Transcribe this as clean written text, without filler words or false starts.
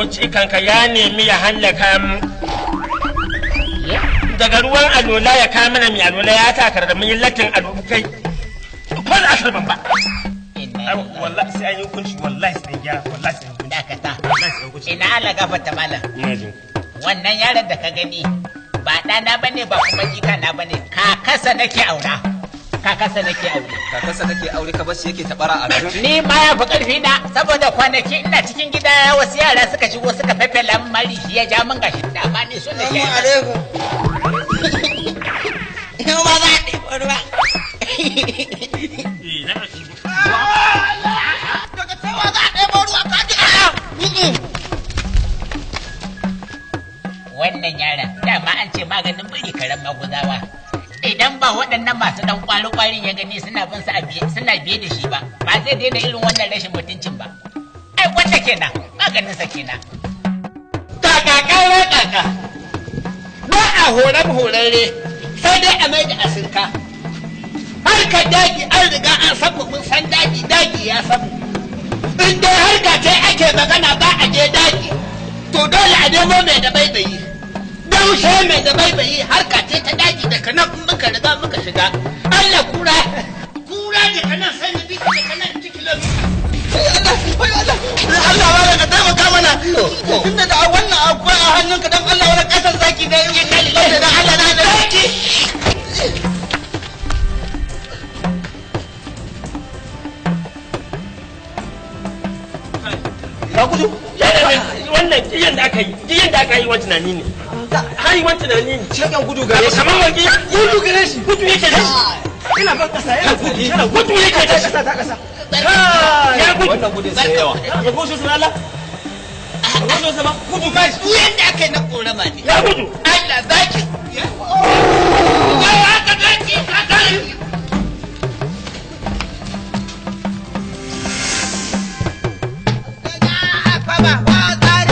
cikanka ya nemi ya hallaka mu. Daga ruwan alola ya kawo mana mai alola ya takar da mun yi latin alola kai. Ko da asar ban ba. Wallahi sai an yi hukunci, wallahi sai an gyara, wallahi sai an hukunci. Dakata. Wallahi sai an hukunci. Ina ala gafarta malam. Ina jin. Wannan yaron da ka gani ba ɗana bane ba kuma jikana bane, kakasa nake aura. Kakasa nake aure. Kakasa nake aure ka bashi yake tabara a garin. Ni ma ya fi ƙarfi na saboda kwanaki ina cikin gida wasu yara suka shigo suka fefela min mari shi ya ja min gashi da amma ni so nake. Assalamu alaikum. Yau ma za a ɗebo ruwa. Daga cewa za a ɗebo ruwa ka ji Wannan yaron dama an ce maganin biri karen maguzawa. Idan ba waɗannan masu ɗan ƙwari-ƙwarin ya gani suna bin suna biye da shi ba zai daina irin wannan rashin mutuncin ba. Ai wanda kenan maganinsa kenan. kaka. Ba a horarre sai dai a mai da asirka. Harkar daji an riga an samu mun san daji ya samu. In dai harka ce ake magana ba a je daji. To dole a nemo mai da baibayi. Daushe mai da baibayi harka ce ta daji daga nan muka riga muka shiga. Allah kura daga nan sai ni biki daga nan ci kilomita. Allah wala ka taimaka mana. Tunda da wannan akwai a hannunka dan Allah wala kasar zaki da yi kalilai da Allah na da zaki. Ka gudu? Wannan kiyan da aka yi wani tunani ne. Hari wani tunani ne. Cikin gudu ga shi. Kamar wani gudu gare shi. Gudu yake da shi. Ina ban kasa yana Gudu yake da shi. Ya gudu. Wannan gudun sai yawa. Ya gudu sun Allah. Gudu sama. gudu ba su yanda aka yi na korama ne. Ya gudu.